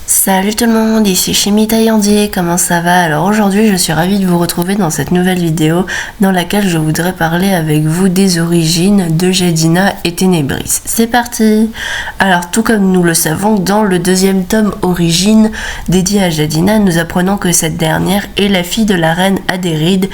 Salut tout le monde, ici Chimie Taillandier, comment ça va? Alors aujourd'hui je suis ravie de vous retrouver dans cette nouvelle vidéo dans laquelle je voudrais parler avec vous des origines de Jadina et Ténébris. C'est parti! Alors tout comme nous le savons, dans le deuxième tome Origine dédié à Jadina, nous apprenons que cette dernière est la fille de la reine Adéride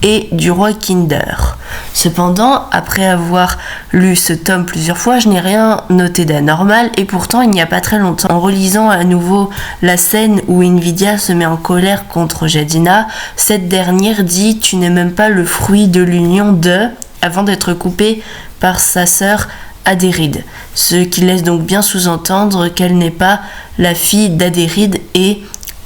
et du roi Kinder. Cependant, après avoir lu ce tome plusieurs fois, je n'ai rien noté d'anormal et pourtant il n'y a pas très longtemps, en relisant à nouveau la scène où Invidia se met en colère contre Jadina, cette dernière dit « Tu n'es même pas le fruit de l'union de » avant d'être coupée par sa sœur Adéride, ce qui laisse donc bien sous-entendre qu'elle n'est pas la fille d'Adéride et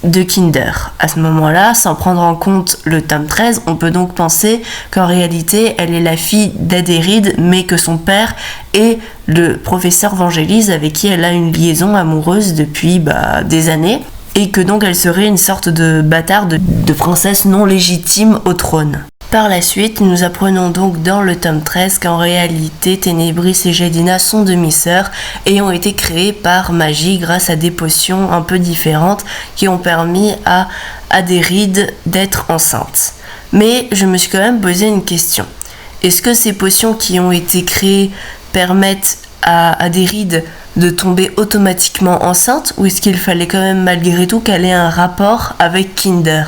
de Kinder. À ce moment-là, sans prendre en compte le tome 13, on peut donc penser qu'en réalité, elle est la fille d'Adéride, mais que son père est le professeur Vangelis avec qui elle a une liaison amoureuse depuis des années, et que donc elle serait une sorte de bâtarde, de princesse non légitime au trône. Par la suite, nous apprenons donc dans le tome 13 qu'en réalité, Ténébris et Jadina sont demi-sœurs et ont été créées par magie grâce à des potions un peu différentes qui ont permis à Adéride d'être enceinte. Mais je me suis quand même posé une question. Est-ce que ces potions qui ont été créées permettent à Adéride de tomber automatiquement enceinte ou est-ce qu'il fallait quand même malgré tout qu'elle ait un rapport avec Kinder ?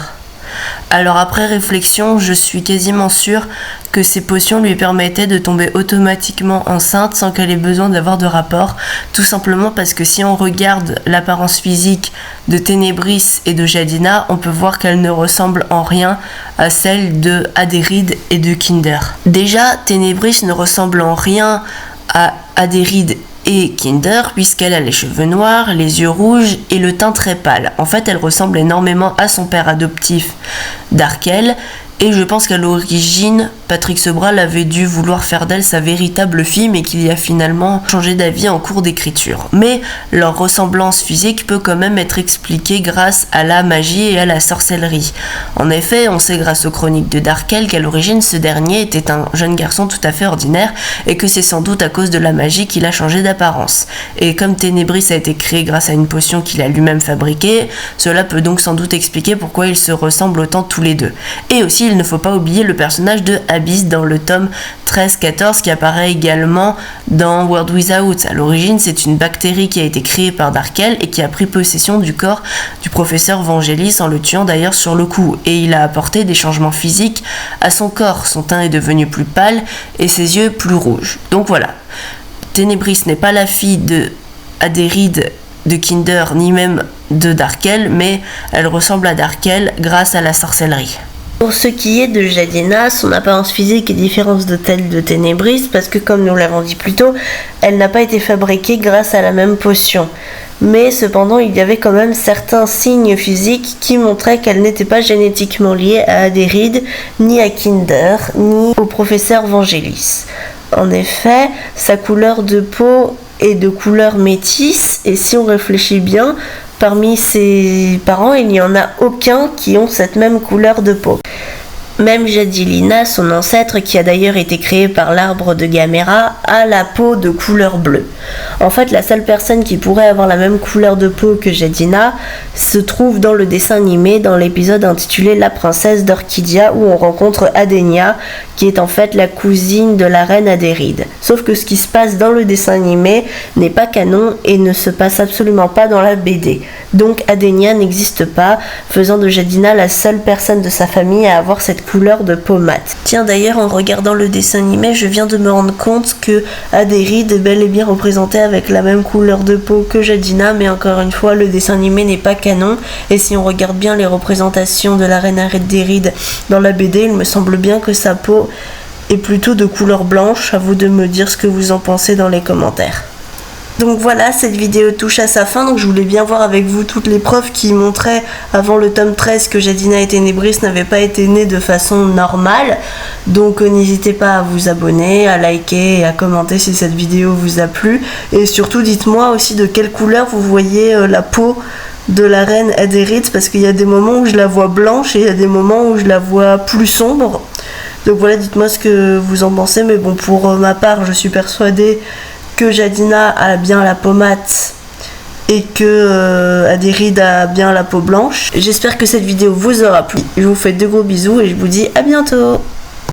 Alors après réflexion, je suis quasiment sûre que ces potions lui permettaient de tomber automatiquement enceinte sans qu'elle ait besoin d'avoir de rapport, tout simplement parce que si on regarde l'apparence physique de Ténébris et de Jadina, on peut voir qu'elle ne ressemble en rien à celle de Adéride et de Kinder. Déjà, Ténébris ne ressemble en rien à Adéride et Kinder puisqu'elle a les cheveux noirs, les yeux rouges et le teint très pâle. En fait, elle ressemble énormément à son père adoptif Darkel et je pense qu'à l'origine, Patrick Sebral avait dû vouloir faire d'elle sa véritable fille mais qu'il y a finalement changé d'avis en cours d'écriture. Mais leur ressemblance physique peut quand même être expliquée grâce à la magie et à la sorcellerie. En effet, on sait grâce aux chroniques de Darkel qu'à l'origine ce dernier était un jeune garçon tout à fait ordinaire et que c'est sans doute à cause de la magie qu'il a changé d'apparence. Et comme Ténébris a été créé grâce à une potion qu'il a lui-même fabriquée, cela peut donc sans doute expliquer pourquoi ils se ressemblent autant tous les deux. Et aussi, il ne faut pas oublier le personnage de Abyss dans le tome 13-14 qui apparaît également dans World Without. À l'origine, c'est une bactérie qui a été créée par Darkel et qui a pris possession du corps du professeur Vangelis en le tuant d'ailleurs sur le coup. Et il a apporté des changements physiques à son corps. Son teint est devenu plus pâle et ses yeux plus rouges. Donc voilà. Ténébris n'est pas la fille de Adéride, de Kinder, ni même de Darkel, mais elle ressemble à Darkel grâce à la sorcellerie. Pour ce qui est de Jadina, son apparence physique est différente de celle de Ténébris parce que comme nous l'avons dit plus tôt, elle n'a pas été fabriquée grâce à la même potion. Mais cependant, il y avait quand même certains signes physiques qui montraient qu'elle n'était pas génétiquement liée à Adéride, ni à Kinder, ni au professeur Vangelis. En effet, sa couleur de peau est de couleur métisse et si on réfléchit bien, parmi ses parents, il n'y en a aucun qui ont cette même couleur de peau. Même Jadilina, son ancêtre, qui a d'ailleurs été créé par l'arbre de Gamera, a la peau de couleur bleue. En fait, la seule personne qui pourrait avoir la même couleur de peau que Jadina se trouve dans le dessin animé, dans l'épisode intitulé La princesse d'Orchidia, où on rencontre Adenia, qui est en fait la cousine de la reine Adéride. Sauf que ce qui se passe dans le dessin animé n'est pas canon et ne se passe absolument pas dans la BD. Donc Adenia n'existe pas, faisant de Jadina la seule personne de sa famille à avoir cette couleur de peau mate. Tiens d'ailleurs, en regardant le dessin animé, je viens de me rendre compte que Adéride est bel et bien représentée avec la même couleur de peau que Jadina, mais encore une fois, le dessin animé n'est pas canon, et si on regarde bien les représentations de la reine Adéride dans la BD, il me semble bien que sa peau est plutôt de couleur blanche. À vous de me dire ce que vous en pensez dans les commentaires. Donc voilà, cette vidéo touche à sa fin, donc je voulais bien voir avec vous toutes les preuves qui montraient avant le tome 13 que Jadina et Ténébris n'avaient pas été nés de façon normale. Donc n'hésitez pas à vous abonner, à liker et à commenter si cette vidéo vous a plu. Et surtout dites-moi aussi de quelle couleur vous voyez la peau de la reine Adéride, parce qu'il y a des moments où je la vois blanche et il y a des moments où je la vois plus sombre. Donc voilà, dites-moi ce que vous en pensez, mais bon, pour ma part, je suis persuadée que Jadina a bien la peau mate et que Adérid a bien la peau blanche. J'espère que cette vidéo vous aura plu. Je vous fais de gros bisous et je vous dis à bientôt.